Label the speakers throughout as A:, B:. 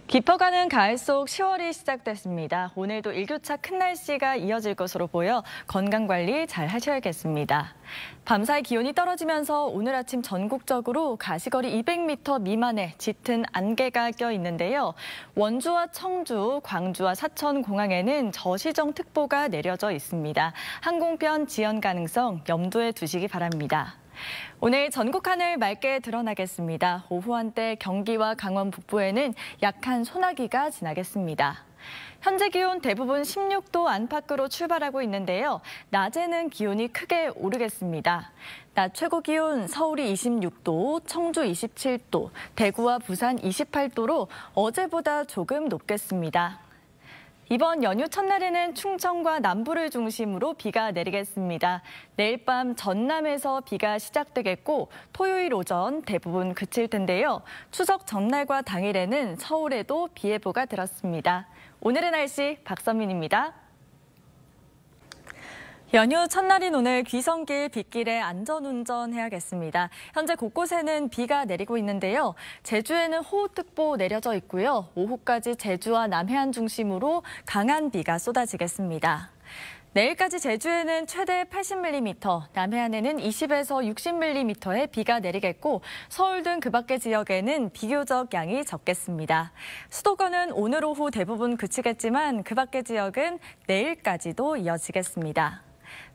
A: 깊어가는 가을 속 10월이 시작됐습니다. 오늘도 일교차 큰 날씨가 이어질 것으로 보여 건강관리 잘 하셔야겠습니다. 밤사이 기온이 떨어지면서 오늘 아침 전국적으로 가시거리 200m 미만의 짙은 안개가 껴 있는데요. 원주와 청주, 광주와 사천 공항에는 저시정특보가 내려져 있습니다. 항공편 지연 가능성 염두에 두시기 바랍니다. 오늘 전국 하늘 맑게 드러나겠습니다. 오후 한때 경기와 강원 북부에는 약한 소나기가 지나겠습니다. 현재 기온 대부분 16도 안팎으로 출발하고 있는데요. 낮에는 기온이 크게 오르겠습니다. 낮 최고 기온 서울이 26도, 청주 27도, 대구와 부산 28도로 어제보다 조금 높겠습니다. 이번 연휴 첫날에는 충청과 남부를 중심으로 비가 내리겠습니다. 내일 밤 전남에서 비가 시작되겠고 토요일 오전 대부분 그칠 텐데요. 추석 전날과 당일에는 서울에도 비 예보가 들었습니다. 오늘의 날씨 박선민입니다. 연휴 첫날인 오늘 귀성길 빗길에 안전운전 해야겠습니다. 현재 곳곳에는 비가 내리고 있는데요. 제주에는 호우특보 내려져 있고요. 오후까지 제주와 남해안 중심으로 강한 비가 쏟아지겠습니다. 내일까지 제주에는 최대 80mm, 남해안에는 20에서 60mm의 비가 내리겠고 서울 등 그 밖의 지역에는 비교적 양이 적겠습니다. 수도권은 오늘 오후 대부분 그치겠지만 그 밖의 지역은 내일까지도 이어지겠습니다.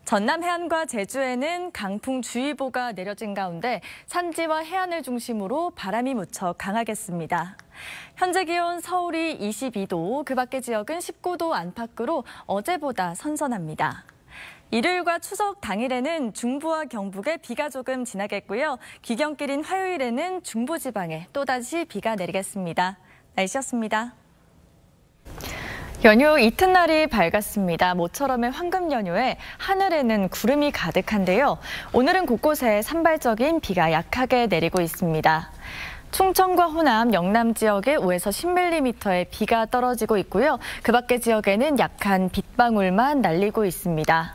A: 전남 해안과 제주에는 강풍주의보가 내려진 가운데 산지와 해안을 중심으로 바람이 무척 강하겠습니다. 현재 기온 서울이 22도, 그 밖의 지역은 19도 안팎으로 어제보다 선선합니다. 일요일과 추석 당일에는 중부와 경북에 비가 조금 지나겠고요. 귀경길인 화요일에는 중부지방에 또다시 비가 내리겠습니다. 날씨였습니다. 연휴 이튿날이 밝았습니다. 모처럼의 황금 연휴에 하늘에는 구름이 가득한데요. 오늘은 곳곳에 산발적인 비가 약하게 내리고 있습니다. 충청과 호남, 영남 지역에 5에서 10mm의 비가 떨어지고 있고요. 그 밖의 지역에는 약한 빗방울만 날리고 있습니다.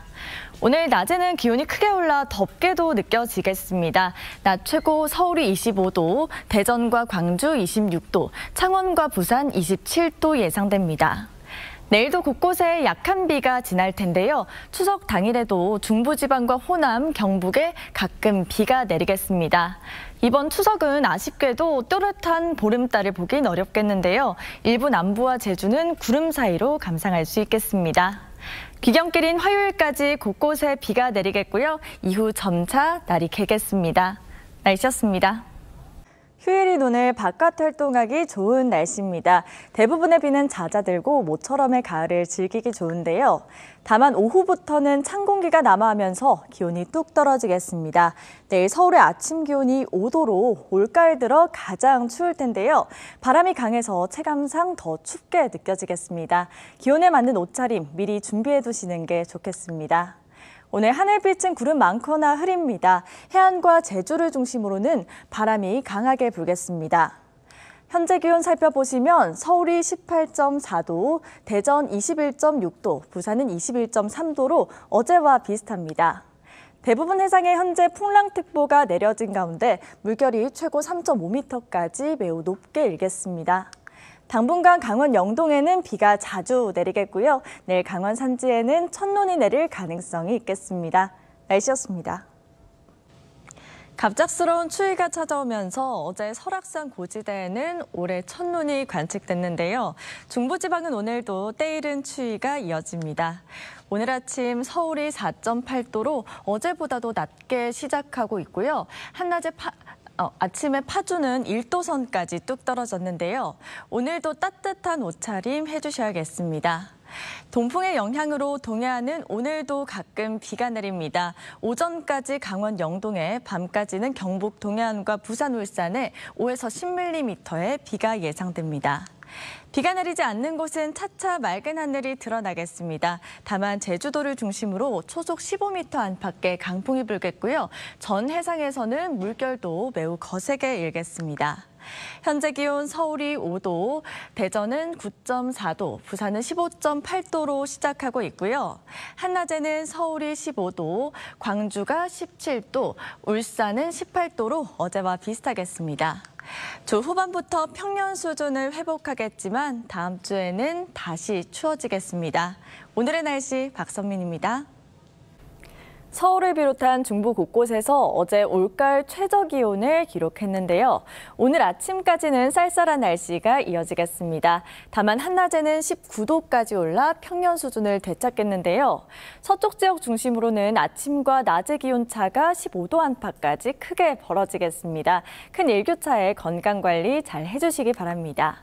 A: 오늘 낮에는 기온이 크게 올라 덥게도 느껴지겠습니다. 낮 최고 서울이 25도, 대전과 광주 26도, 창원과 부산 27도 예상됩니다. 내일도 곳곳에 약한 비가 지날 텐데요. 추석 당일에도 중부지방과 호남, 경북에 가끔 비가 내리겠습니다. 이번 추석은 아쉽게도 또렷한 보름달을 보긴 어렵겠는데요. 일부 남부와 제주는 구름 사이로 감상할 수 있겠습니다. 귀경길인 화요일까지 곳곳에 비가 내리겠고요. 이후 점차 날이 개겠습니다. 날씨였습니다. 휴일인 오늘 바깥 활동하기 좋은 날씨입니다. 대부분의 비는 잦아들고 모처럼의 가을을 즐기기 좋은데요. 다만 오후부터는 찬 공기가 남하하면서 기온이 뚝 떨어지겠습니다. 내일 서울의 아침 기온이 5도로 올가을 들어 가장 추울 텐데요. 바람이 강해서 체감상 더 춥게 느껴지겠습니다. 기온에 맞는 옷차림 미리 준비해 두시는 게 좋겠습니다. 오늘 하늘빛은 구름 많거나 흐립니다. 해안과 제주를 중심으로는 바람이 강하게 불겠습니다. 현재 기온 살펴보시면 서울이 18.4도, 대전 21.6도, 부산은 21.3도로 어제와 비슷합니다. 대부분 해상에 현재 풍랑특보가 내려진 가운데 물결이 최고 3.5m까지 매우 높게 일겠습니다. 당분간 강원 영동에는 비가 자주 내리겠고요. 내일 강원 산지에는 첫눈이 내릴 가능성이 있겠습니다. 날씨였습니다. 갑작스러운 추위가 찾아오면서 어제 설악산 고지대에는 올해 첫눈이 관측됐는데요. 중부지방은 오늘도 때이른 추위가 이어집니다. 오늘 아침 서울이 4.8도로 어제보다도 낮게 시작하고 있고요. 한낮에 아침에 파주는 1도선까지 뚝 떨어졌는데요. 오늘도 따뜻한 옷차림 해주셔야겠습니다. 동풍의 영향으로 동해안은 오늘도 가끔 비가 내립니다. 오전까지 강원 영동에, 밤까지는 경북 동해안과 부산 울산에 5에서 10mm의 비가 예상됩니다. 비가 내리지 않는 곳은 차차 맑은 하늘이 드러나겠습니다. 다만 제주도를 중심으로 초속 15m 안팎의 강풍이 불겠고요. 전 해상에서는 물결도 매우 거세게 일겠습니다. 현재 기온 서울이 5도, 대전은 9.4도, 부산은 15.8도로 시작하고 있고요. 한낮에는 서울이 15도, 광주가 17도, 울산은 18도로 어제와 비슷하겠습니다. 주 후반부터 평년 수준을 회복하겠지만 다음 주에는 다시 추워지겠습니다. 오늘의 날씨 박선민입니다. 서울을 비롯한 중부 곳곳에서 어제 올가을 최저 기온을 기록했는데요. 오늘 아침까지는 쌀쌀한 날씨가 이어지겠습니다. 다만 한낮에는 19도까지 올라 평년 수준을 되찾겠는데요. 서쪽 지역 중심으로는 아침과 낮의 기온차가 15도 안팎까지 크게 벌어지겠습니다. 큰 일교차에 건강관리 잘 해주시기 바랍니다.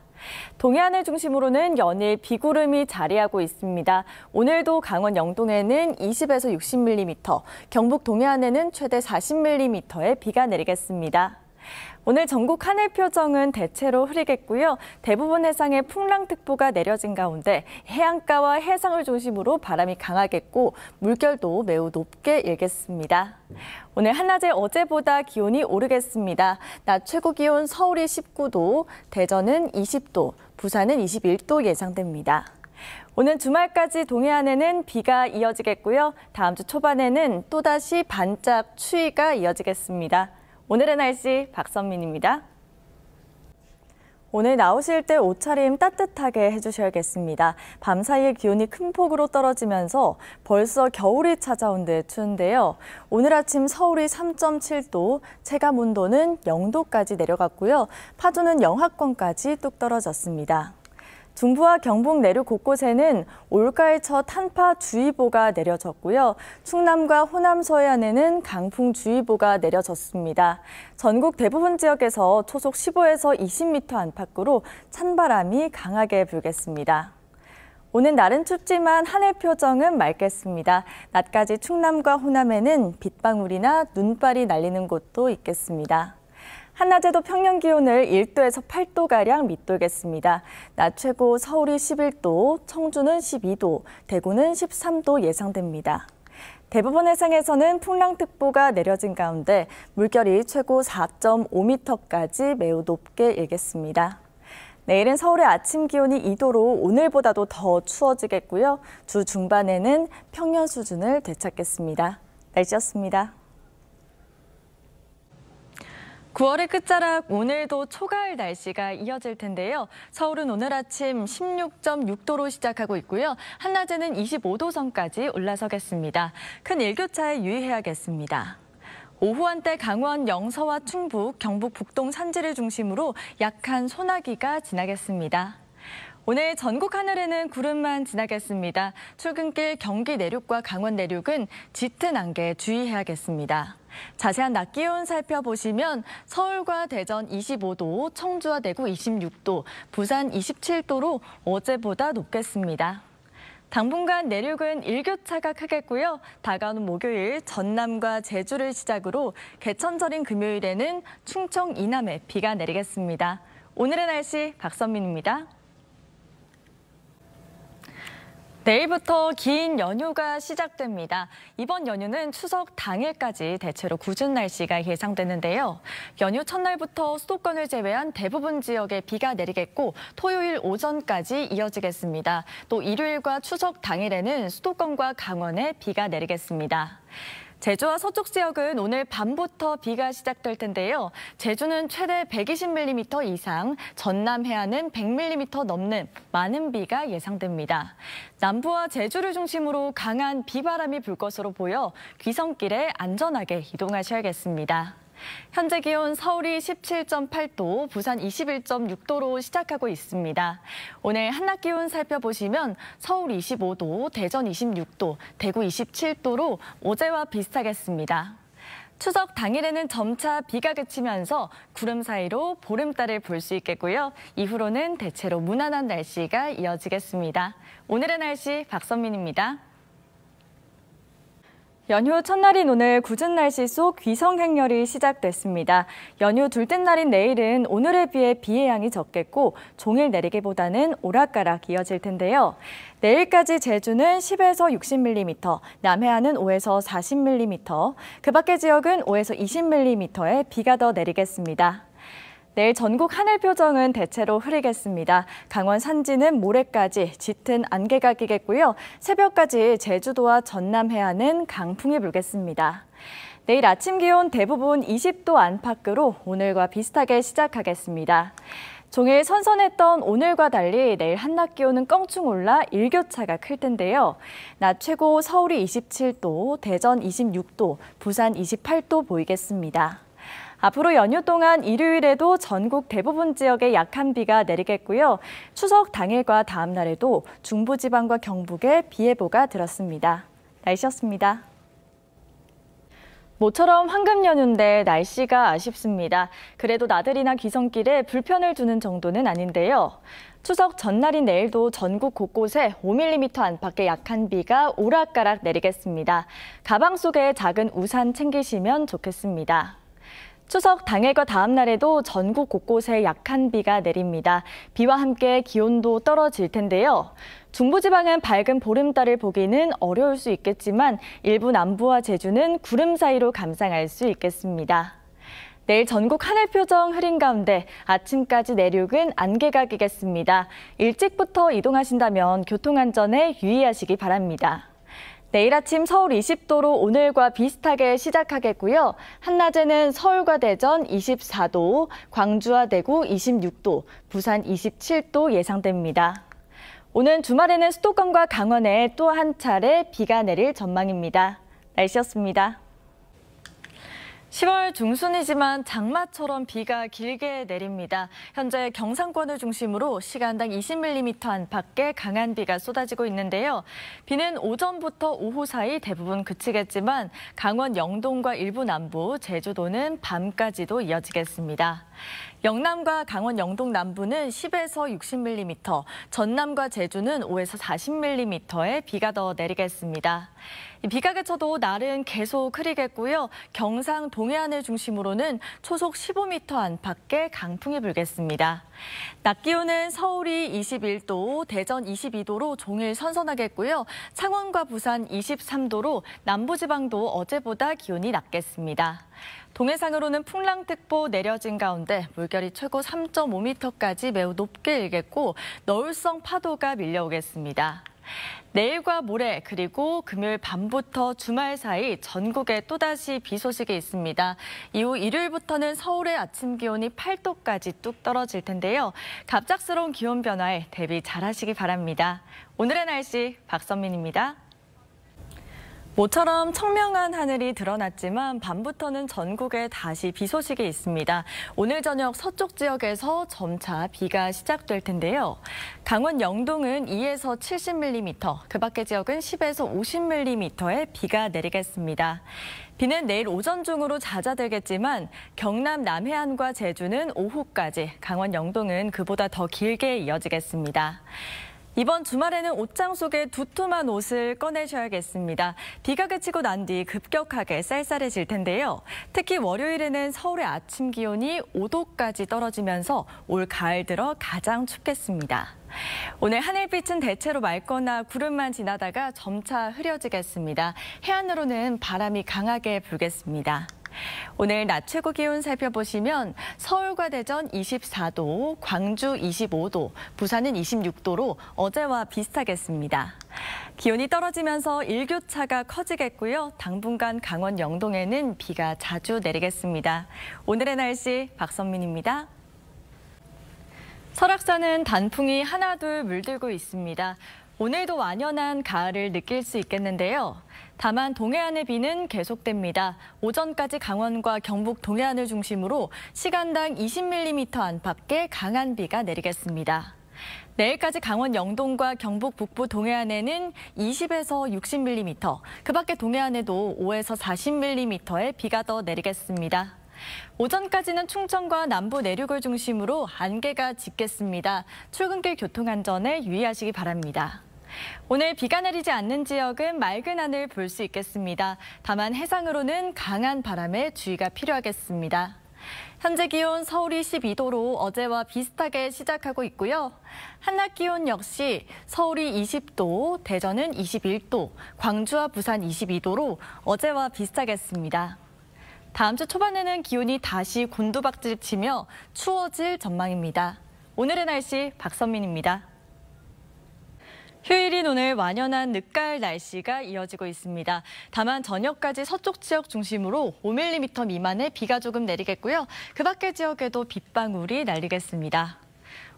A: 동해안을 중심으로는 연일 비구름이 자리하고 있습니다. 오늘도 강원 영동에는 20에서 60mm, 경북 동해안에는 최대 40mm의 비가 내리겠습니다. 오늘 전국 하늘 표정은 대체로 흐리겠고요. 대부분 해상에 풍랑특보가 내려진 가운데 해안가와 해상을 중심으로 바람이 강하겠고 물결도 매우 높게 일겠습니다. 오늘 한낮에 어제보다 기온이 오르겠습니다. 낮 최고 기온 서울이 19도, 대전은 20도, 부산은 21도 예상됩니다. 오늘 주말까지 동해안에는 비가 이어지겠고요. 다음 주 초반에는 또다시 반짝 추위가 이어지겠습니다. 오늘의 날씨 박선민입니다. 오늘 나오실 때 옷차림 따뜻하게 해주셔야겠습니다. 밤사이에 기온이 큰 폭으로 떨어지면서 벌써 겨울이 찾아온 듯 추운데요. 오늘 아침 서울이 3.7도, 체감온도는 0도까지 내려갔고요. 파도는 영하권까지 뚝 떨어졌습니다. 중부와 경북 내륙 곳곳에는 올가을 첫 한파주의보가 내려졌고요. 충남과 호남 서해안에는 강풍주의보가 내려졌습니다. 전국 대부분 지역에서 초속 15에서 20m 안팎으로 찬바람이 강하게 불겠습니다. 오늘 날은 춥지만 하늘 표정은 맑겠습니다. 낮까지 충남과 호남에는 빗방울이나 눈발이 날리는 곳도 있겠습니다. 한낮에도 평년 기온을 1도에서 8도가량 밑돌겠습니다. 낮 최고 서울이 11도, 청주는 12도, 대구는 13도 예상됩니다. 대부분 해상에서는 풍랑특보가 내려진 가운데 물결이 최고 4.5m까지 매우 높게 일겠습니다. 내일은 서울의 아침 기온이 2도로 오늘보다도 더 추워지겠고요. 주 중반에는 평년 수준을 되찾겠습니다. 날씨였습니다. 9월의 끝자락 오늘도 초가을 날씨가 이어질 텐데요. 서울은 오늘 아침 16.6도로 시작하고 있고요. 한낮에는 25도 선까지 올라서겠습니다. 큰 일교차에 유의해야겠습니다. 오후 한때 강원 영서와 충북, 경북 북동 산지를 중심으로 약한 소나기가 지나겠습니다. 오늘 전국 하늘에는 구름만 지나겠습니다. 출근길 경기 내륙과 강원 내륙은 짙은 안개에 주의해야겠습니다. 자세한 낮 기온 살펴보시면 서울과 대전 25도, 청주와 대구 26도, 부산 27도로 어제보다 높겠습니다. 당분간 내륙은 일교차가 크겠고요. 다가오는 목요일 전남과 제주를 시작으로 개천절인 금요일에는 충청 이남에 비가 내리겠습니다. 오늘의 날씨 박선민입니다. 내일부터 긴 연휴가 시작됩니다. 이번 연휴는 추석 당일까지 대체로 궂은 날씨가 예상되는데요. 연휴 첫날부터 수도권을 제외한 대부분 지역에 비가 내리겠고 토요일 오전까지 이어지겠습니다. 또 일요일과 추석 당일에는 수도권과 강원에 비가 내리겠습니다. 제주와 서쪽 지역은 오늘 밤부터 비가 시작될 텐데요. 제주는 최대 120mm 이상, 전남 해안은 100mm 넘는 많은 비가 예상됩니다. 남부와 제주를 중심으로 강한 비바람이 불 것으로 보여 귀성길에 안전하게 이동하셔야겠습니다. 현재 기온 서울이 17.8도, 부산 21.6도로 시작하고 있습니다. 오늘 한낮 기온 살펴보시면 서울 25도, 대전 26도, 대구 27도로 어제와 비슷하겠습니다. 추석 당일에는 점차 비가 그치면서 구름 사이로 보름달을 볼 수 있겠고요. 이후로는 대체로 무난한 날씨가 이어지겠습니다. 오늘의 날씨 박선민입니다. 연휴 첫날인 오늘 궂은 날씨 속 귀성 행렬이 시작됐습니다. 연휴 둘째 날인 내일은 오늘에 비해 비의 양이 적겠고 종일 내리기보다는 오락가락 이어질 텐데요. 내일까지 제주는 10에서 60mm, 남해안은 5에서 40mm, 그 밖의 지역은 5에서 20mm의 비가 더 내리겠습니다. 내일 전국 하늘 표정은 대체로 흐리겠습니다. 강원 산지는 모레까지 짙은 안개가 끼겠고요. 새벽까지 제주도와 전남 해안은 강풍이 불겠습니다. 내일 아침 기온 대부분 20도 안팎으로 오늘과 비슷하게 시작하겠습니다. 종일 선선했던 오늘과 달리 내일 한낮 기온은 껑충 올라 일교차가 클 텐데요. 낮 최고 서울이 27도, 대전 26도, 부산 28도 보이겠습니다. 앞으로 연휴 동안 일요일에도 전국 대부분 지역에 약한 비가 내리겠고요. 추석 당일과 다음 날에도 중부지방과 경북에 비 예보가 들었습니다. 날씨였습니다. 모처럼 황금 연휴인데 날씨가 아쉽습니다. 그래도 나들이나 귀성길에 불편을 주는 정도는 아닌데요. 추석 전날인 내일도 전국 곳곳에 5mm 안팎의 약한 비가 오락가락 내리겠습니다. 가방 속에 작은 우산 챙기시면 좋겠습니다. 추석 당일과 다음 날에도 전국 곳곳에 약한 비가 내립니다. 비와 함께 기온도 떨어질 텐데요. 중부지방은 밝은 보름달을 보기는 어려울 수 있겠지만 일부 남부와 제주는 구름 사이로 감상할 수 있겠습니다. 내일 전국 하늘 표정 흐린 가운데 아침까지 내륙은 안개가 끼겠습니다. 일찍부터 이동하신다면 교통안전에 유의하시기 바랍니다. 내일 아침 서울 20도로 오늘과 비슷하게 시작하겠고요. 한낮에는 서울과 대전 24도, 광주와 대구 26도, 부산 27도 예상됩니다. 오는 주말에는 수도권과 강원에 또 한 차례 비가 내릴 전망입니다. 날씨였습니다. 10월 중순이지만 장마처럼 비가 길게 내립니다. 현재 경상권을 중심으로 시간당 20mm 안팎의 강한 비가 쏟아지고 있는데요. 비는 오전부터 오후 사이 대부분 그치겠지만 강원 영동과 일부 남부, 제주도는 밤까지도 이어지겠습니다. 영남과 강원 영동 남부는 10에서 60mm, 전남과 제주는 5에서 40mm의 비가 더 내리겠습니다. 비가 그쳐도 날은 계속 흐리겠고요. 경상 동해안을 중심으로는 초속 15m 안팎의 강풍이 불겠습니다. 낮 기온은 서울이 21도, 대전 22도로 종일 선선하겠고요. 창원과 부산 23도로 남부지방도 어제보다 기온이 낮겠습니다. 동해상으로는 풍랑특보 내려진 가운데 물결이 최고 3.5m까지 매우 높게 일겠고 너울성 파도가 밀려오겠습니다. 내일과 모레 그리고 금요일 밤부터 주말 사이 전국에 또다시 비 소식이 있습니다. 이후 일요일부터는 서울의 아침 기온이 8도까지 뚝 떨어질 텐데요. 갑작스러운 기온 변화에 대비 잘하시기 바랍니다. 오늘의 날씨 박선민입니다. 모처럼 청명한 하늘이 드러났지만 밤부터는 전국에 다시 비 소식이 있습니다. 오늘 저녁 서쪽 지역에서 점차 비가 시작될 텐데요. 강원 영동은 2에서 70mm, 그 밖의 지역은 10에서 50mm의 비가 내리겠습니다. 비는 내일 오전 중으로 잦아들겠지만 경남 남해안과 제주는 오후까지, 강원 영동은 그보다 더 길게 이어지겠습니다. 이번 주말에는 옷장 속에 두툼한 옷을 꺼내셔야겠습니다. 비가 그치고 난 뒤 급격하게 쌀쌀해질 텐데요. 특히 월요일에는 서울의 아침 기온이 5도까지 떨어지면서 올 가을 들어 가장 춥겠습니다. 오늘 하늘빛은 대체로 맑거나 구름만 지나다가 점차 흐려지겠습니다. 해안으로는 바람이 강하게 불겠습니다. 오늘 낮 최고 기온 살펴보시면 서울과 대전 24도, 광주 25도, 부산은 26도로 어제와 비슷하겠습니다. 기온이 떨어지면서 일교차가 커지겠고요. 당분간 강원 영동에는 비가 자주 내리겠습니다. 오늘의 날씨 박선민입니다. 설악산은 단풍이 하나둘 물들고 있습니다. 오늘도 완연한 가을을 느낄 수 있겠는데요. 다만 동해안의 비는 계속됩니다. 오전까지 강원과 경북 동해안을 중심으로 시간당 20mm 안팎의 강한 비가 내리겠습니다. 내일까지 강원 영동과 경북 북부 동해안에는 20에서 60mm, 그 밖에 동해안에도 5에서 40mm의 비가 더 내리겠습니다. 오전까지는 충청과 남부 내륙을 중심으로 안개가 짙겠습니다. 출근길 교통안전에 유의하시기 바랍니다. 오늘 비가 내리지 않는 지역은 맑은 하늘 볼 수 있겠습니다. 다만 해상으로는 강한 바람에 주의가 필요하겠습니다. 현재 기온 서울이 12도로 어제와 비슷하게 시작하고 있고요. 한낮 기온 역시 서울이 20도, 대전은 21도, 광주와 부산 22도로 어제와 비슷하겠습니다. 다음 주 초반에는 기온이 다시 곤두박질치며 추워질 전망입니다. 오늘의 날씨 박선민입니다. 휴일인 오늘 완연한 늦가을 날씨가 이어지고 있습니다. 다만 저녁까지 서쪽 지역 중심으로 5mm 미만의 비가 조금 내리겠고요. 그 밖의 지역에도 빗방울이 날리겠습니다.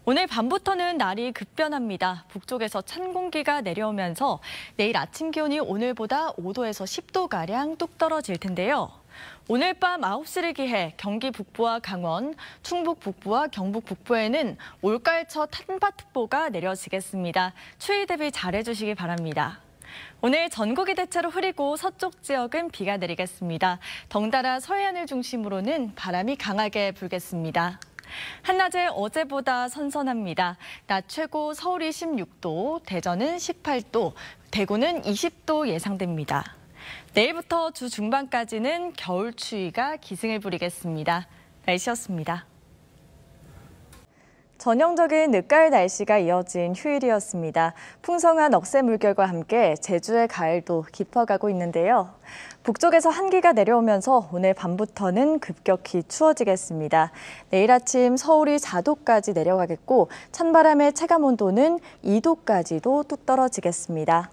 A: 오늘 밤부터는 날이 급변합니다. 북쪽에서 찬 공기가 내려오면서 내일 아침 기온이 오늘보다 5도에서 10도가량 뚝 떨어질 텐데요. 오늘 밤 9시를 기해 경기 북부와 강원, 충북 북부와 경북 북부에는 올가을 첫 한파특보가 내려지겠습니다. 추위 대비 잘해주시기 바랍니다. 오늘 전국이 대체로 흐리고 서쪽 지역은 비가 내리겠습니다. 덩달아 서해안을 중심으로는 바람이 강하게 불겠습니다. 한낮에 어제보다 선선합니다. 낮 최고 서울이 16도, 대전은 18도, 대구는 20도 예상됩니다. 내일부터 주 중반까지는 겨울 추위가 기승을 부리겠습니다. 날씨였습니다. 전형적인 늦가을 날씨가 이어진 휴일이었습니다. 풍성한 억새 물결과 함께 제주의 가을도 깊어가고 있는데요. 북쪽에서 한기가 내려오면서 오늘 밤부터는 급격히 추워지겠습니다. 내일 아침 서울이 4도까지 내려가겠고 찬바람의 체감온도는 2도까지도 뚝 떨어지겠습니다.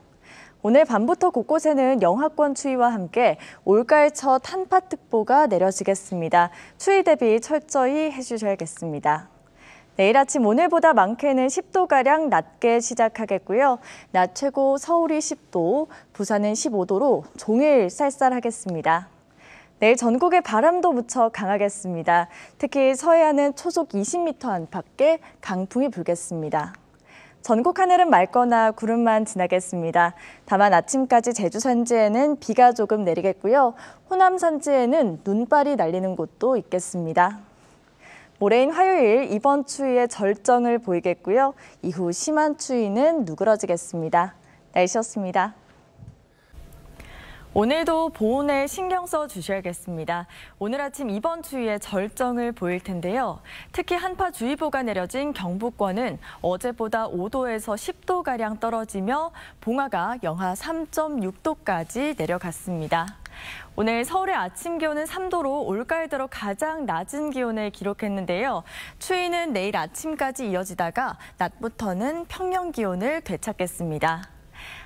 A: 오늘 밤부터 곳곳에는 영하권 추위와 함께 올가을 첫 한파특보가 내려지겠습니다. 추위 대비 철저히 해주셔야겠습니다. 내일 아침 오늘보다 많게는 10도가량 낮게 시작하겠고요. 낮 최고 서울이 10도, 부산은 15도로 종일 쌀쌀하겠습니다. 내일 전국에 바람도 무척 강하겠습니다. 특히 서해안은 초속 20m 안팎의 강풍이 불겠습니다. 전국 하늘은 맑거나 구름만 지나겠습니다. 다만 아침까지 제주 산지에는 비가 조금 내리겠고요. 호남 산지에는 눈발이 날리는 곳도 있겠습니다. 모레인 화요일 이번 추위의 절정을 보이겠고요. 이후 심한 추위는 누그러지겠습니다. 날씨였습니다. 오늘도 보온에 신경 써 주셔야겠습니다. 오늘 아침 이번 추위의 절정을 보일 텐데요. 특히 한파주의보가 내려진 경북권은 어제보다 5도에서 10도가량 떨어지며 봉화가 영하 3.6도까지 내려갔습니다. 오늘 서울의 아침 기온은 3도로 올가을 들어 가장 낮은 기온을 기록했는데요. 추위는 내일 아침까지 이어지다가 낮부터는 평년 기온을 되찾겠습니다.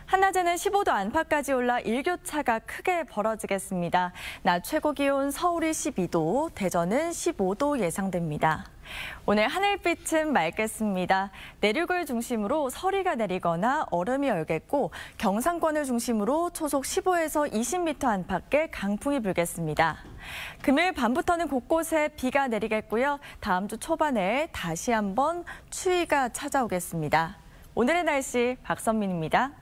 A: 한낮에는 15도 안팎까지 올라 일교차가 크게 벌어지겠습니다. 낮 최고 기온 서울이 12도, 대전은 15도 예상됩니다. 오늘 하늘빛은 맑겠습니다. 내륙을 중심으로 서리가 내리거나 얼음이 얼겠고 경상권을 중심으로 초속 15에서 20m 안팎의 강풍이 불겠습니다. 금요일 밤부터는 곳곳에 비가 내리겠고요. 다음 주 초반에 다시 한번 추위가 찾아오겠습니다. 오늘의 날씨 박선민입니다.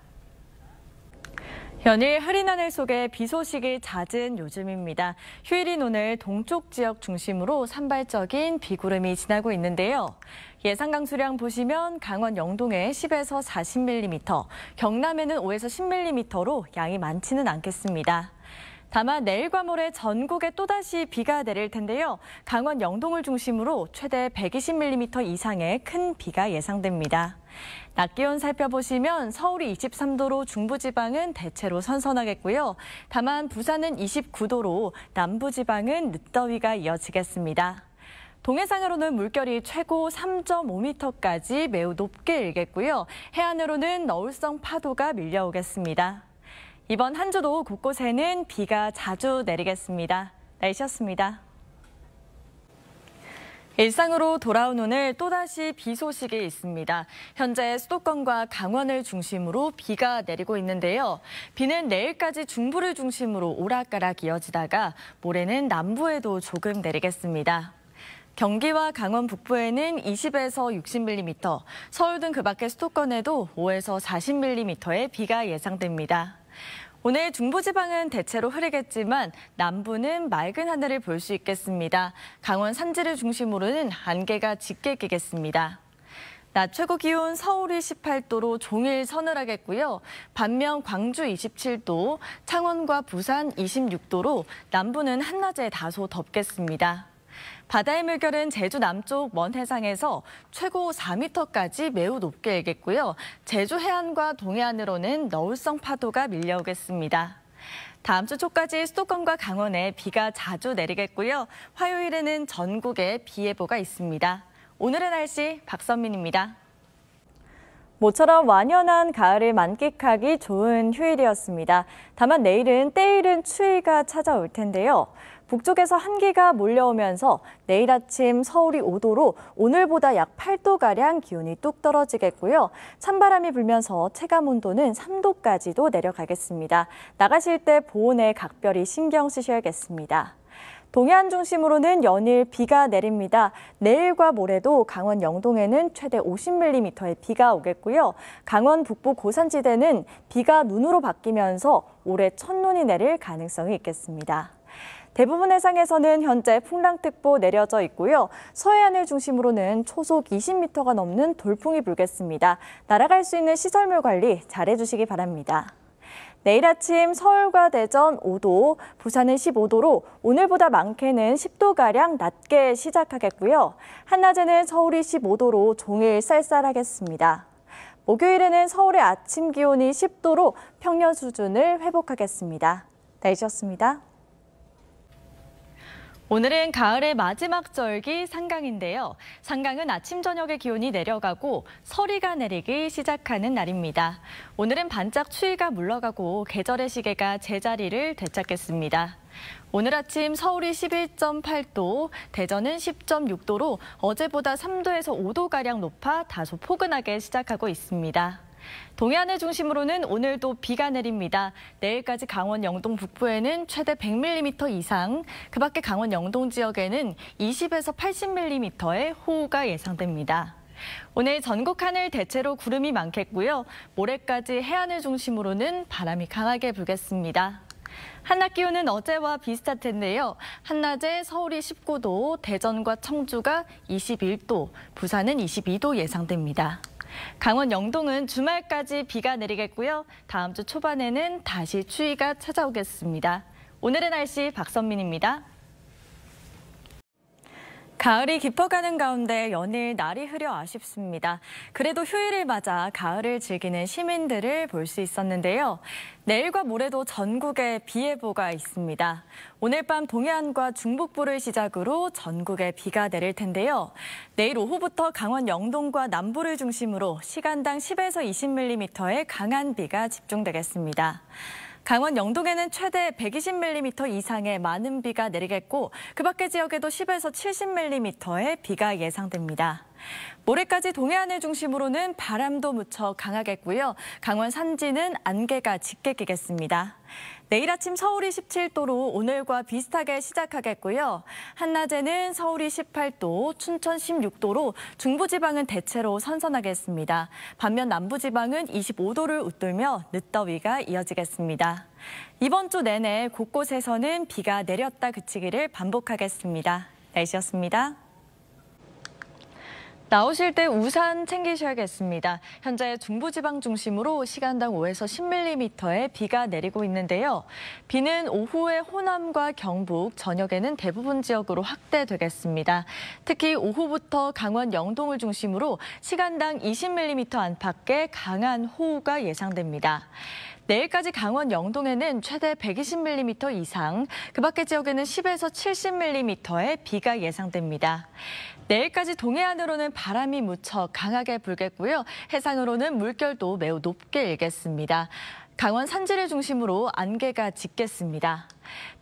A: 연일 흐린 하늘 속에 비 소식이 잦은 요즘입니다. 휴일인 오늘 동쪽 지역 중심으로 산발적인 비구름이 지나고 있는데요. 예상 강수량 보시면 강원 영동에 10에서 40mm, 경남에는 5에서 10mm로 양이 많지는 않겠습니다. 다만 내일과 모레 전국에 또다시 비가 내릴 텐데요. 강원 영동을 중심으로 최대 120mm 이상의 큰 비가 예상됩니다. 낮 기온 살펴보시면 서울이 23도로 중부지방은 대체로 선선하겠고요. 다만 부산은 29도로 남부지방은 늦더위가 이어지겠습니다. 동해상으로는 물결이 최고 3.5m까지 매우 높게 일겠고요. 해안으로는 너울성 파도가 밀려오겠습니다. 이번 한 주도 곳곳에는 비가 자주 내리겠습니다. 날씨였습니다. 일상으로 돌아온 오늘 또다시 비 소식이 있습니다. 현재 수도권과 강원을 중심으로 비가 내리고 있는데요. 비는 내일까지 중부를 중심으로 오락가락 이어지다가 모레는 남부에도 조금 내리겠습니다. 경기와 강원 북부에는 20에서 60mm, 서울 등 그 밖의 수도권에도 5에서 40mm의 비가 예상됩니다. 오늘 중부지방은 대체로 흐리겠지만 남부는 맑은 하늘을 볼 수 있겠습니다. 강원 산지를 중심으로는 안개가 짙게 끼겠습니다. 낮 최고 기온 서울이 18도로 종일 서늘하겠고요. 반면 광주 27도, 창원과 부산 26도로 남부는 한낮에 다소 덥겠습니다. 바다의 물결은 제주 남쪽 먼 해상에서 최고 4m까지 매우 높게 일겠고요. 제주 해안과 동해안으로는 너울성 파도가 밀려오겠습니다. 다음 주 초까지 수도권과 강원에 비가 자주 내리겠고요. 화요일에는 전국에 비 예보가 있습니다. 오늘의 날씨 박선민입니다. 모처럼 완연한 가을을 만끽하기 좋은 휴일이었습니다. 다만 내일은 때이른 추위가 찾아올 텐데요. 북쪽에서 한기가 몰려오면서 내일 아침 서울이 5도로 오늘보다 약 8도가량 기온이 뚝 떨어지겠고요. 찬바람이 불면서 체감온도는 3도까지도 내려가겠습니다. 나가실 때 보온에 각별히 신경 쓰셔야겠습니다. 동해안 중심으로는 연일 비가 내립니다. 내일과 모레도 강원 영동에는 최대 50mm의 비가 오겠고요. 강원 북부 고산지대는 비가 눈으로 바뀌면서 올해 첫눈이 내릴 가능성이 있겠습니다. 대부분 해상에서는 현재 풍랑특보 내려져 있고요. 서해안을 중심으로는 초속 20m가 넘는 돌풍이 불겠습니다. 날아갈 수 있는 시설물 관리 잘해주시기 바랍니다. 내일 아침 서울과 대전 5도, 부산은 15도로 오늘보다 많게는 10도가량 낮게 시작하겠고요. 한낮에는 서울이 15도로 종일 쌀쌀하겠습니다. 목요일에는 서울의 아침 기온이 10도로 평년 수준을 회복하겠습니다. 날씨였습니다. 오늘은 가을의 마지막 절기 상강인데요. 상강은 아침 저녁의 기온이 내려가고 서리가 내리기 시작하는 날입니다. 오늘은 반짝 추위가 물러가고 계절의 시계가 제자리를 되찾겠습니다. 오늘 아침 서울이 11.8도, 대전은 10.6도로 어제보다 3도에서 5도가량 높아 다소 포근하게 시작하고 있습니다. 동해안을 중심으로는 오늘도 비가 내립니다. 내일까지 강원 영동 북부에는 최대 100mm 이상, 그 밖에 강원 영동 지역에는 20에서 80mm의 호우가 예상됩니다. 오늘 전국 하늘 대체로 구름이 많겠고요. 모레까지 해안을 중심으로는 바람이 강하게 불겠습니다. 한낮 기온은 어제와 비슷할 텐데요. 한낮에 서울이 19도, 대전과 청주가 21도, 부산은 22도 예상됩니다. 강원 영동은 주말까지 비가 내리겠고요. 다음 주 초반에는 다시 추위가 찾아오겠습니다. 오늘의 날씨 박선민입니다. 가을이 깊어가는 가운데 연일 날이 흐려 아쉽습니다. 그래도 휴일을 맞아 가을을 즐기는 시민들을 볼 수 있었는데요. 내일과 모레도 전국에 비 예보가 있습니다. 오늘 밤 동해안과 중북부를 시작으로 전국에 비가 내릴 텐데요. 내일 오후부터 강원 영동과 남부를 중심으로 시간당 10에서 20mm의 강한 비가 집중되겠습니다. 강원 영동에는 최대 120mm 이상의 많은 비가 내리겠고 그 밖의 지역에도 10에서 70mm의 비가 예상됩니다. 모레까지 동해안을 중심으로는 바람도 무척 강하겠고요. 강원 산지는 안개가 짙게 끼겠습니다. 내일 아침 서울이 17도로 오늘과 비슷하게 시작하겠고요. 한낮에는 서울이 18도, 춘천 16도로 중부지방은 대체로 선선하겠습니다. 반면 남부지방은 25도를 웃돌며 늦더위가 이어지겠습니다. 이번 주 내내 곳곳에서는 비가 내렸다 그치기를 반복하겠습니다. 날씨였습니다. 나오실 때 우산 챙기셔야겠습니다. 현재 중부지방 중심으로 시간당 5에서 10mm의 비가 내리고 있는데요. 비는 오후에 호남과 경북, 저녁에는 대부분 지역으로 확대되겠습니다. 특히 오후부터 강원 영동을 중심으로 시간당 20mm 안팎의 강한 호우가 예상됩니다. 내일까지 강원 영동에는 최대 120mm 이상, 그 밖의 지역에는 10에서 70mm의 비가 예상됩니다. 내일까지 동해안으로는 바람이 무척 강하게 불겠고요. 해상으로는 물결도 매우 높게 일겠습니다. 강원 산지를 중심으로 안개가 짙겠습니다.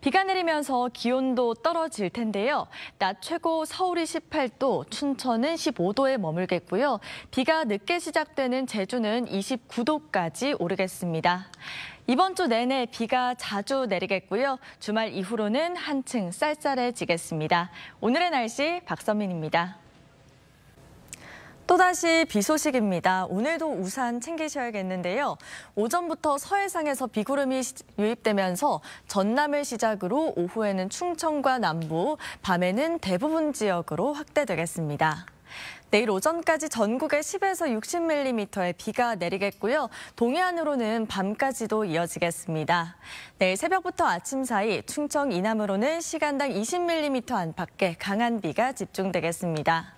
A: 비가 내리면서 기온도 떨어질 텐데요. 낮 최고 서울이 18도, 춘천은 15도에 머물겠고요. 비가 늦게 시작되는 제주는 29도까지 오르겠습니다. 이번 주 내내 비가 자주 내리겠고요. 주말 이후로는 한층 쌀쌀해지겠습니다. 오늘의 날씨 박선민입니다. 또다시 비 소식입니다. 오늘도 우산 챙기셔야겠는데요. 오전부터 서해상에서 비구름이 유입되면서 전남을 시작으로 오후에는 충청과 남부, 밤에는 대부분 지역으로 확대되겠습니다. 내일 오전까지 전국에 10에서 60mm의 비가 내리겠고요. 동해안으로는 밤까지도 이어지겠습니다. 내일 새벽부터 아침 사이 충청 이남으로는 시간당 20mm 안팎의 강한 비가 집중되겠습니다.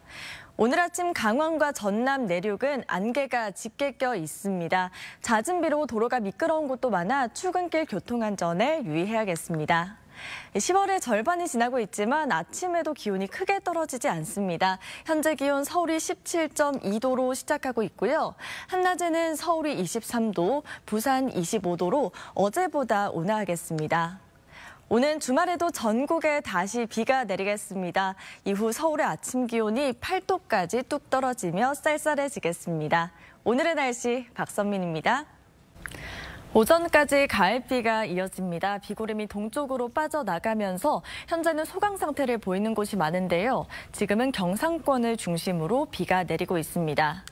A: 오늘 아침 강원과 전남 내륙은 안개가 짙게 껴 있습니다. 잦은 비로 도로가 미끄러운 곳도 많아 출근길 교통안전에 유의해야겠습니다. 10월의 절반이 지나고 있지만 아침에도 기온이 크게 떨어지지 않습니다. 현재 기온 서울이 17.2도로 시작하고 있고요. 한낮에는 서울이 23도, 부산 25도로 어제보다 온화하겠습니다. 오는 주말에도 전국에 다시 비가 내리겠습니다. 이후 서울의 아침 기온이 8도까지 뚝 떨어지며 쌀쌀해지겠습니다. 오늘의 날씨 박선민입니다. 오전까지 가을비가 이어집니다. 비구름이 동쪽으로 빠져나가면서 현재는 소강 상태를 보이는 곳이 많은데요. 지금은 경상권을 중심으로 비가 내리고 있습니다.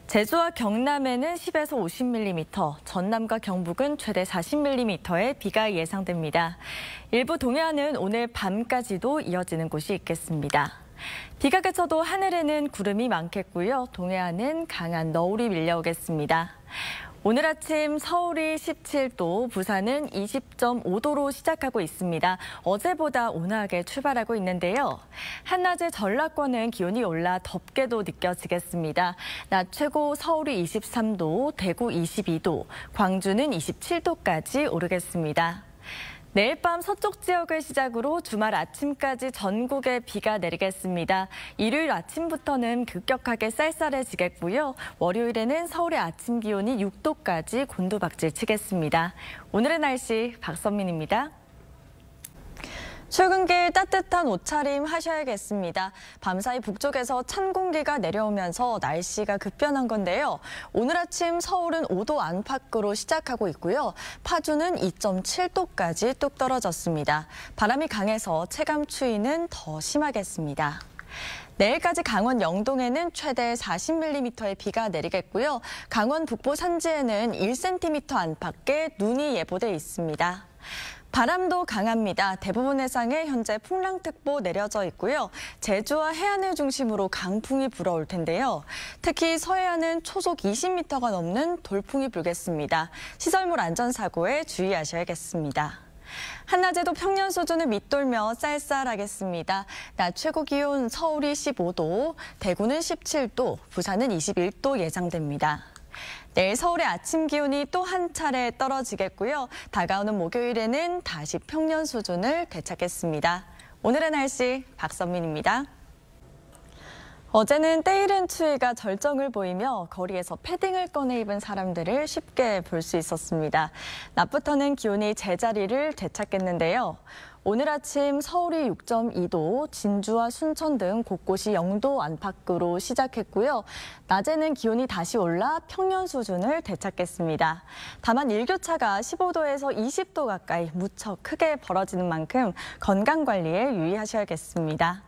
A: 제주와 경남에는 10에서 50mm, 전남과 경북은 최대 40mm의 비가 예상됩니다. 일부 동해안은 오늘 밤까지도 이어지는 곳이 있겠습니다. 비가 그쳐도 하늘에는 구름이 많겠고요. 동해안은 강한 너울이 밀려오겠습니다. 오늘 아침 서울이 17도, 부산은 20.5도로 시작하고 있습니다. 어제보다 온화하게 출발하고 있는데요. 한낮에 전라권은 기온이 올라 덥게도 느껴지겠습니다. 낮 최고 서울이 23도, 대구 22도, 광주는 27도까지 오르겠습니다. 내일 밤 서쪽 지역을 시작으로 주말 아침까지 전국에 비가 내리겠습니다. 일요일 아침부터는 급격하게 쌀쌀해지겠고요. 월요일에는 서울의 아침 기온이 6도까지 곤두박질 치겠습니다. 오늘의 날씨 박선민입니다. 출근길 따뜻한 옷차림 하셔야겠습니다. 밤사이 북쪽에서 찬 공기가 내려오면서 날씨가 급변한 건데요. 오늘 아침 서울은 5도 안팎으로 시작하고 있고요. 파주는 2.7도까지 뚝 떨어졌습니다. 바람이 강해서 체감 추위는 더 심하겠습니다. 내일까지 강원 영동에는 최대 40mm의 비가 내리겠고요. 강원 북부 산지에는 1cm 안팎의 눈이 예보돼 있습니다. 바람도 강합니다. 대부분 해상에 현재 풍랑특보 내려져 있고요. 제주와 해안을 중심으로 강풍이 불어올 텐데요. 특히 서해안은 초속 20m가 넘는 돌풍이 불겠습니다. 시설물 안전사고에 주의하셔야겠습니다. 한낮에도 평년 수준을 밑돌며 쌀쌀하겠습니다. 낮 최고 기온 서울이 15도, 대구는 17도, 부산은 21도 예상됩니다. 내일 서울의 아침 기온이 또 한 차례 떨어지겠고요. 다가오는 목요일에는 다시 평년 수준을 되찾겠습니다. 오늘의 날씨 박선민입니다. 어제는 때이른 추위가 절정을 보이며 거리에서 패딩을 꺼내 입은 사람들을 쉽게 볼 수 있었습니다. 낮부터는 기온이 제자리를 되찾겠는데요. 오늘 아침 서울이 6.2도, 진주와 순천 등 곳곳이 0도 안팎으로 시작했고요. 낮에는 기온이 다시 올라 평년 수준을 되찾겠습니다. 다만 일교차가 15도에서 20도 가까이 무척 크게 벌어지는 만큼 건강관리에 유의하셔야겠습니다.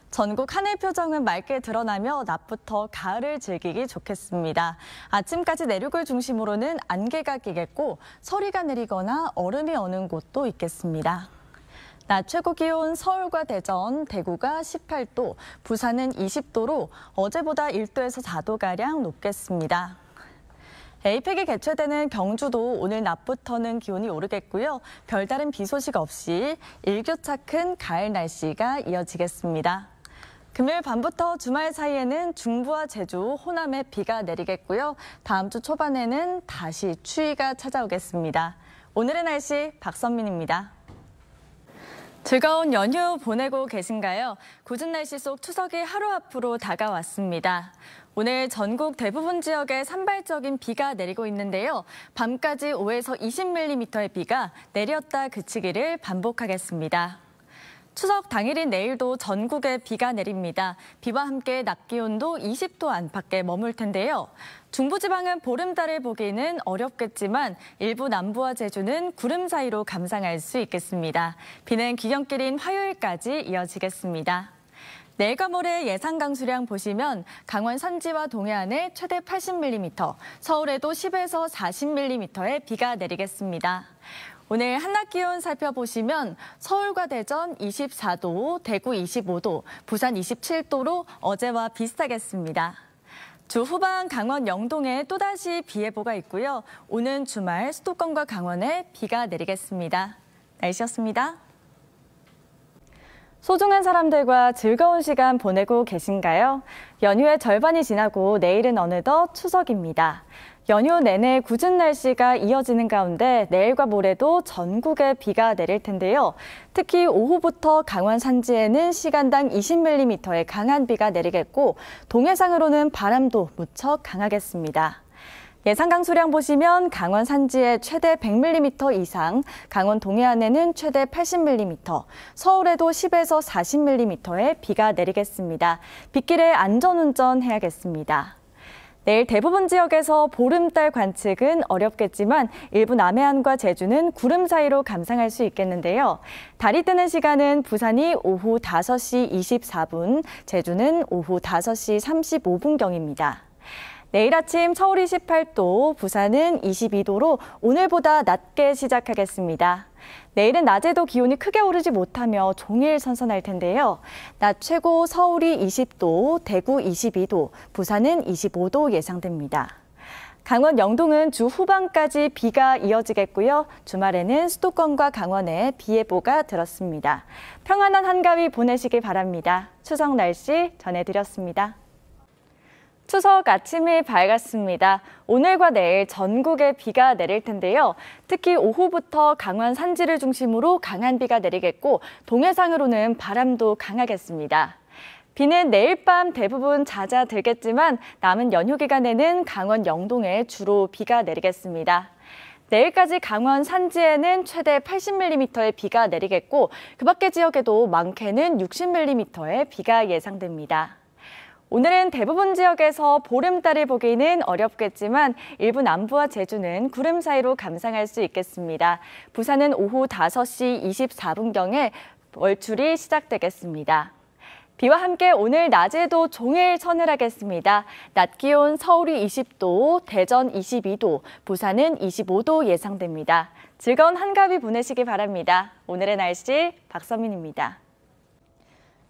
A: 전국 하늘 표정은 맑게 드러나며 낮부터 가을을 즐기기 좋겠습니다. 아침까지 내륙을 중심으로는 안개가 끼겠고 서리가 내리거나 얼음이 어는 곳도 있겠습니다. 낮 최고 기온 서울과 대전, 대구가 18도, 부산은 20도로 어제보다 1도에서 4도가량 높겠습니다. 에이펙이 개최되는 경주도 오늘 낮부터는 기온이 오르겠고요. 별다른 비 소식 없이 일교차 큰 가을 날씨가 이어지겠습니다. 금요일 밤부터 주말 사이에는 중부와 제주, 호남에 비가 내리겠고요. 다음 주 초반에는 다시 추위가 찾아오겠습니다. 오늘의 날씨 박선민입니다. 즐거운 연휴 보내고 계신가요? 궂은 날씨 속 추석이 하루 앞으로 다가왔습니다. 오늘 전국 대부분 지역에 산발적인 비가 내리고 있는데요. 밤까지 5에서 20mm의 비가 내렸다 그치기를 반복하겠습니다. 추석 당일인 내일도 전국에 비가 내립니다. 비와 함께 낮 기온도 20도 안팎에 머물 텐데요. 중부지방은 보름달을 보기는 어렵겠지만 일부 남부와 제주는 구름 사이로 감상할 수 있겠습니다. 비는 귀경길인 화요일까지 이어지겠습니다. 내일과 모레 예상 강수량 보시면 강원 산지와 동해안에 최대 80mm, 서울에도 10에서 40mm의 비가 내리겠습니다. 오늘 한낮 기온 살펴보시면 서울과 대전 24도, 대구 25도, 부산 27도로 어제와 비슷하겠습니다. 주 후반 강원 영동에 또다시 비 예보가 있고요. 오는 주말 수도권과 강원에 비가 내리겠습니다. 날씨였습니다. 소중한 사람들과 즐거운 시간 보내고 계신가요? 연휴의 절반이 지나고 내일은 어느덧 추석입니다. 연휴 내내 궂은 날씨가 이어지는 가운데 내일과 모레도 전국에 비가 내릴 텐데요. 특히 오후부터 강원 산지에는 시간당 20mm의 강한 비가 내리겠고 동해상으로는 바람도 무척 강하겠습니다. 예상 강수량 보시면 강원 산지에 최대 100mm 이상, 강원 동해안에는 최대 80mm, 서울에도 10에서 40mm의 비가 내리겠습니다. 빗길에 안전운전 해야겠습니다. 내일 대부분 지역에서 보름달 관측은 어렵겠지만 일부 남해안과 제주는 구름 사이로 감상할 수 있겠는데요. 달이 뜨는 시간은 부산이 오후 5시 24분, 제주는 오후 5시 35분경입니다. 내일 아침 서울이 18도, 부산은 22도로 오늘보다 낮게 시작하겠습니다. 내일은 낮에도 기온이 크게 오르지 못하며 종일 선선할 텐데요. 낮 최고 서울이 20도, 대구 22도, 부산은 25도 예상됩니다. 강원 영동은 주 후반까지 비가 이어지겠고요. 주말에는 수도권과 강원에 비 예보가 들었습니다. 평안한 한가위 보내시길 바랍니다. 추석 날씨 전해드렸습니다. 추석 아침이 밝았습니다. 오늘과 내일 전국에 비가 내릴 텐데요. 특히 오후부터 강원 산지를 중심으로 강한 비가 내리겠고 동해상으로는 바람도 강하겠습니다. 비는 내일 밤 대부분 잦아들겠지만 남은 연휴 기간에는 강원 영동에 주로 비가 내리겠습니다. 내일까지 강원 산지에는 최대 80mm의 비가 내리겠고 그 밖의 지역에도 많게는 60mm의 비가 예상됩니다. 오늘은 대부분 지역에서 보름달을 보기는 어렵겠지만 일부 남부와 제주는 구름 사이로 감상할 수 있겠습니다. 부산은 오후 5시 24분경에 월출이 시작되겠습니다. 비와 함께 오늘 낮에도 종일 서늘하겠습니다. 낮 기온 서울이 20도, 대전 22도, 부산은 25도 예상됩니다. 즐거운 한가위 보내시기 바랍니다. 오늘의 날씨 박서민입니다.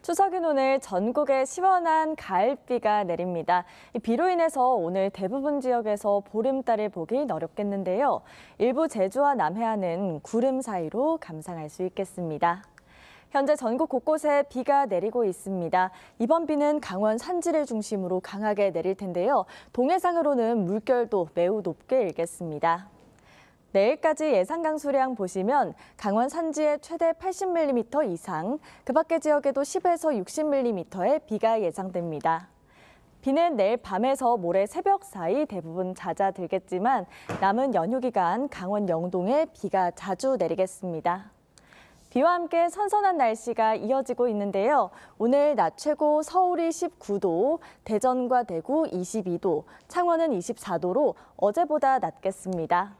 A: 추석인 오늘 전국에 시원한 가을비가 내립니다. 이 비로 인해서 오늘 대부분 지역에서 보름달을 보긴 어렵겠는데요. 일부 제주와 남해안은 구름 사이로 감상할 수 있겠습니다. 현재 전국 곳곳에 비가 내리고 있습니다. 이번 비는 강원 산지를 중심으로 강하게 내릴 텐데요. 동해상으로는 물결도 매우 높게 일겠습니다. 내일까지 예상 강수량 보시면 강원 산지에 최대 80mm 이상, 그 밖의 지역에도 10에서 60mm의 비가 예상됩니다. 비는 내일 밤에서 모레 새벽 사이 대부분 잦아들겠지만 남은 연휴 기간 강원 영동에 비가 자주 내리겠습니다. 비와 함께 선선한 날씨가 이어지고 있는데요. 오늘 낮 최고 서울이 19도, 대전과 대구 22도, 창원은 24도로 어제보다 낮겠습니다.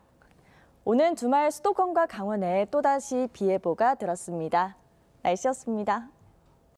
A: 오는 주말 수도권과 강원에 또다시 비 예보가 들었습니다. 날씨였습니다.